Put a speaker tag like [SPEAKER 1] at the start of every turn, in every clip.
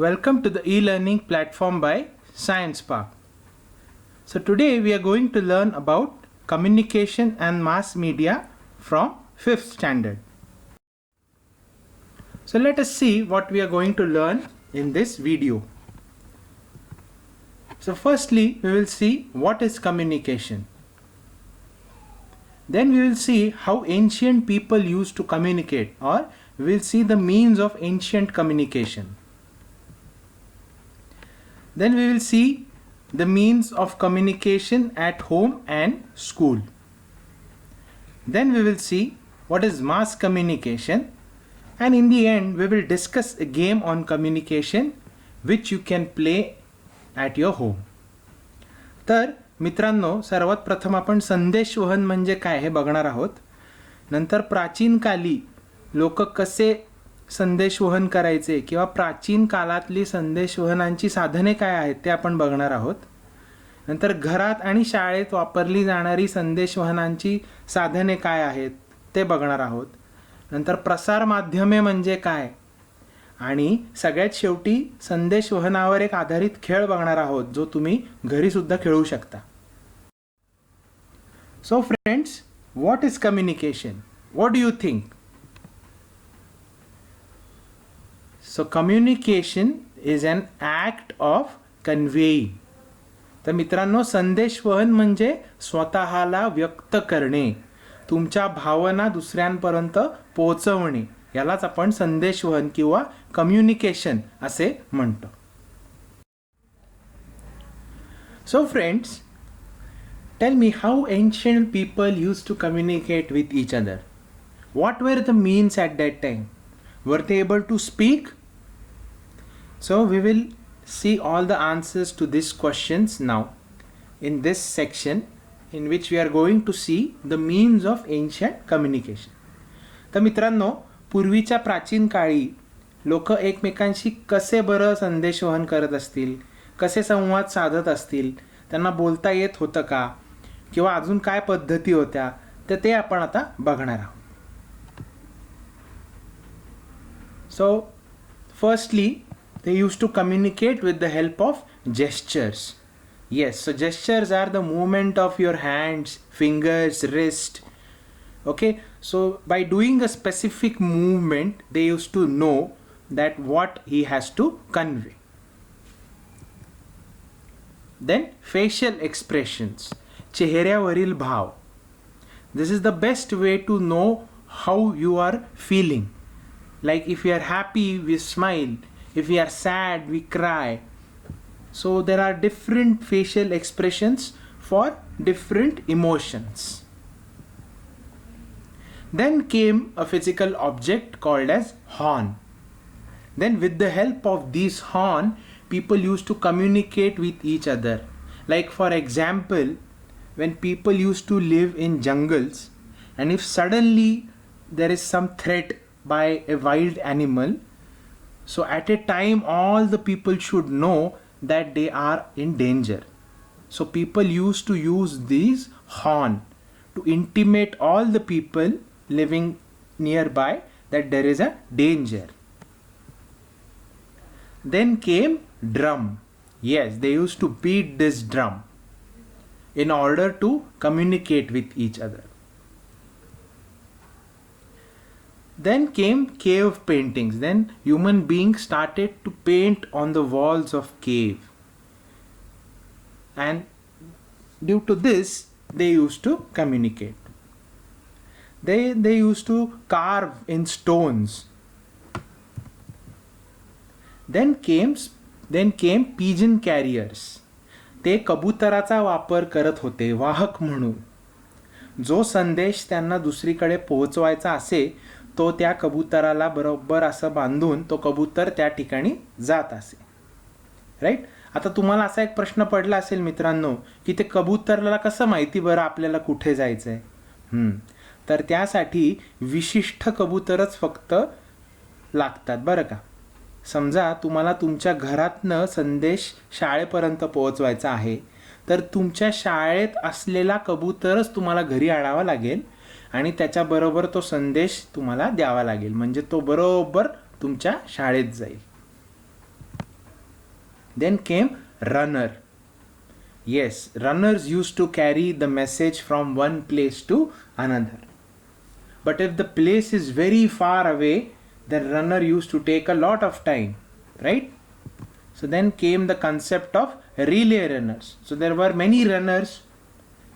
[SPEAKER 1] Welcome to the e-learning platform by Science Park. So today we are going to learn about communication and mass media from 5th standard. So let us see what we are going to learn in this video. So firstly, we will see what is communication. Then we will see how ancient people used to communicate, or we will see the means of ancient communication. Then we will see the means of communication at home and school. Then we will see what is mass communication, and in the end we will discuss a game on communication which you can play at your home. तर मित्रांनो, सर्वात प्रथम आपण संदेशवहन म्हणजे काय हे बघणार आहोत. नंतर प्राचीन काली लोक कसे संदेशवहन करायचे किंवा प्राचीन काळातली संदेशवहनांची साधने काय आहेत ते आपण बघणार आहोत. नंतर घरात आणि शाळेत वापरली जाणारी संदेशवहनांची साधने काय आहेत ते बघणार आहोत. नंतर प्रसार माध्यमे म्हणजे काय, आणि सगळ्यात शेवटी संदेशवहनावर एक आधारित खेळ बघणार आहोत जो तुम्ही घरी सुद्धा खेळू शकता. So friends, what is communication? What do you think? So communication is an act of conveying. तर मित्रांनो, संदेशवहन म्हणजे स्वतःला व्यक्त करणे, तुमच्या भावना दुसऱ्यांपर्यंत पोहोचवणे, यालाच आपण संदेशवहन किंवा कम्युनिकेशन असे म्हणतो. So friends, tell me how ancient people use to communicate with each other. What were the means at that time? Were they able to speak? So we will see all the answers to these questions now in this section, in which we are going to see the means of ancient communication. तर मित्रांनो, पूर्वीच्या प्राचीन काळी लोक एकमेकांशी कसे बरं संदेशवहन करत असतील, कसे संवाद साधत असतील, त्यांना बोलता येत होतं का, किंवा अजून काय पद्धती होत्या, तर ते आपण आता बघणार आहोत. So firstly, they used to communicate with the help of gestures. Yes, so gestures are the movement of your hands, fingers, wrist. Okay, so by doing a specific movement, they used to know that what he has to convey. Then facial expressions, चेहऱ्यावरील भाव. This is the best way to know how you are feeling. Like if we are happy, we smile. If we are sad, we cry. So there are different facial expressions for different emotions. Then came a physical object called as horn. Then with the help of these horn, people used to communicate with each other. Like for example, when people used to live in jungles, and if suddenly there is some threat by a wild animal, so at a time all the people should know that they are in danger. So people used to use these horn to intimate all the people living nearby that there is a danger. Then came drum. Yes, they used to beat this drum in order to communicate with each other. Then came cave paintings. Then human beings started to paint on the walls of cave, and due to this they used to communicate. They used to carve in stones. Then came pigeon carriers. ते कबुतराचा वापर करत होते वाहक म्हणून. जो संदेश त्यांना दुसरीकडे पोहोचवायचा असे तो त्या कबुतराला बरोबर असं बांधून तो कबूतर त्या ठिकाणी जात असे. राईट. आता तुम्हाला असा एक प्रश्न पडला असेल मित्रांनो, की ते कबूतरला कसं माहिती बरं आपल्याला कुठे जायचं आहे? तर त्यासाठी विशिष्ट कबूतरच फक्त लागतात बरं का. समजा तुम्हाला तुमच्या घरातनं संदेश शाळेपर्यंत पोहोचवायचा आहे, तर तुमच्या शाळेत असलेला कबूतरच तुम्हाला घरी आणावा लागेल आणि त्याच्याबरोबर तो संदेश तुम्हाला द्यावा लागेल, म्हणजे तो बरोबर तुमच्या शाळेत जाईल. Then came runner. Yes, runners used to carry the message from one place to another. But if the place is very far away, the runner used to take a lot of time, right? So then came the concept of relay runners. So there were many runners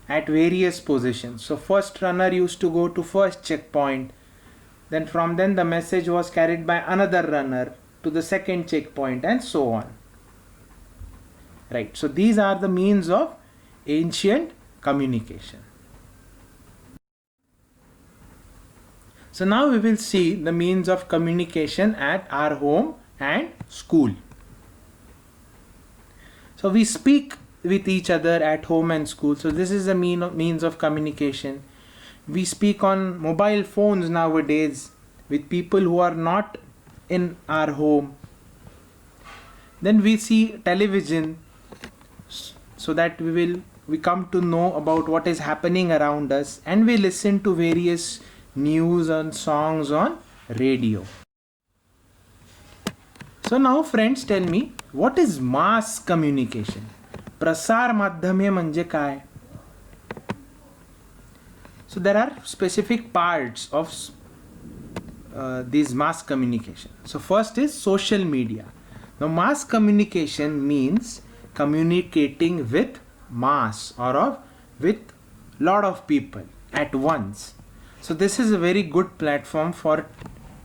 [SPEAKER 1] at various positions. So first runner used to go to first checkpoint. Then from then the message was carried by another runner to the second checkpoint and so on. Right. So these are the means of ancient communication. So now we will see the means of communication at our home and school. So we speak with each other at home and school. So this is a means of communication. We speak on mobile phones nowadays with people who are not in our home. Then we see television so that we come to know about what is happening around us, and we listen to various news and songs on radio. So now friends, tell me, what is mass communication? प्रसार माध्यमे म्हणजे काय? So there are specific parts of these mass communication. So first is social media. Now mass communication means communicating with mass or with lot of people at once. So this is a very good platform for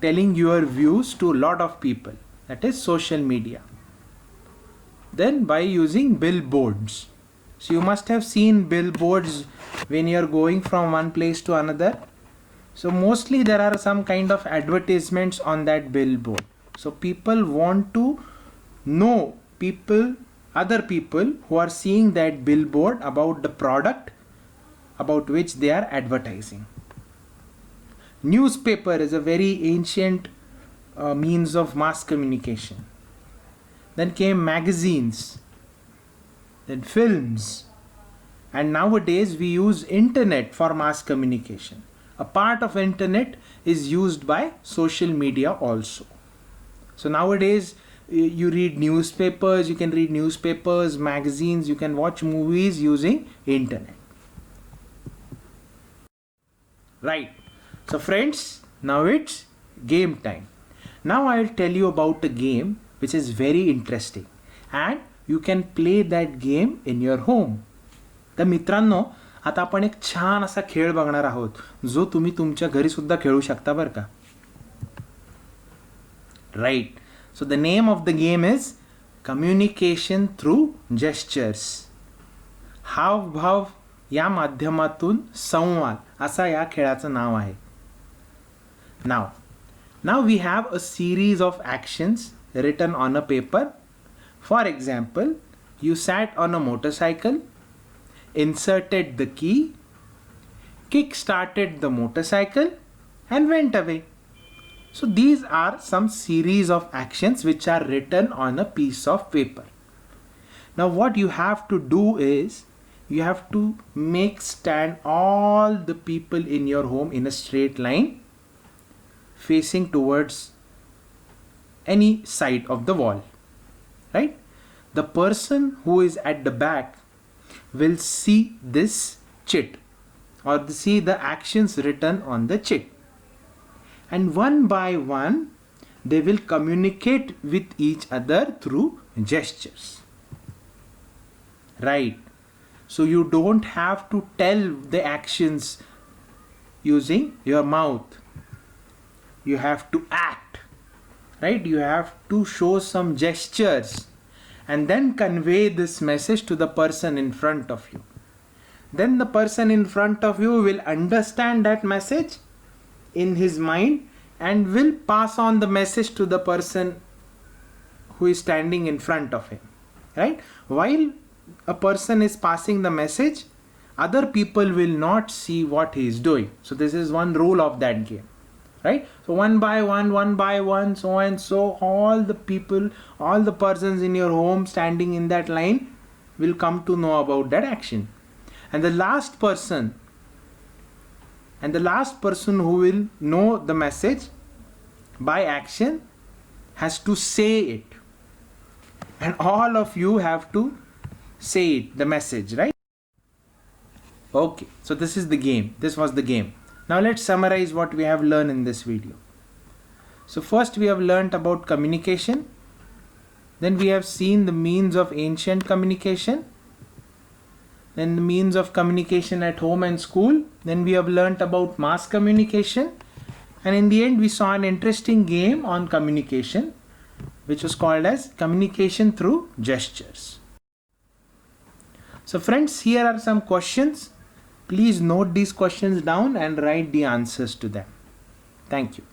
[SPEAKER 1] telling your views to a lot of people. That is social media. Then by using billboards. So you must have seen billboards when you are going from one place to another. So mostly there are some kind of advertisements on that billboard. So people want to know other people who are seeing that billboard about the product about which they are advertising. Newspaper is a very ancient means of mass communication. Then came magazines, then films, and nowadays we use internet for mass communication. A part of internet is used by social media also. So nowadays you read newspapers, you can read newspapers, magazines, you can watch movies using internet. Right. So friends, now it's game time. Now I will tell you about a game which is very interesting and you can play that game in your home. तर मित्रांनो, आता आपण एक छान असा खेळ बघणार आहोत जो तुम्ही तुमच्या घरी सुद्धा खेळू शकता बरं का. Right. So the name of the game is communication through gestures. हावभाव या माध्यमातून संवाद असा या खेळाचं नाव आहे. Now we have a series of actions written on a paper. For example, you sat on a motorcycle, inserted the key, kick-started the motorcycle and went away. So these are some series of actions which are written on a piece of paper. Now what you have to do is you have to make stand all the people in your home in a straight line facing towards any side of the wall, right? The person who is at the back will see this chit or see the actions written on the chit, and one by one they will communicate with each other through gestures, right? So you don't have to tell the actions using your mouth. You have to act, right? You have to show some gestures and then convey this message to the person in front of you. Then the person in front of you will understand that message in his mind and will pass on the message to the person who is standing in front of him, right? While a person is passing the message, other people will not see what he is doing. So this is one rule of that game, right? So one by one, so and so, all the people, all the persons in your home standing in that line will come to know about that action. And the last person who will know the message by action has to say it. and all of you have to say it, the message, right? Okay, so this is the game. This was the game. Now let's summarize what we have learned in this video. So first we have learnt about communication. Then we have seen the means of ancient communication. Then the means of communication at home and school. Then we have learnt about mass communication. And in the end we saw an interesting game on communication, which was called as communication through gestures. So friends, here are some questions. Please note these questions down and write the answers to them. Thank you.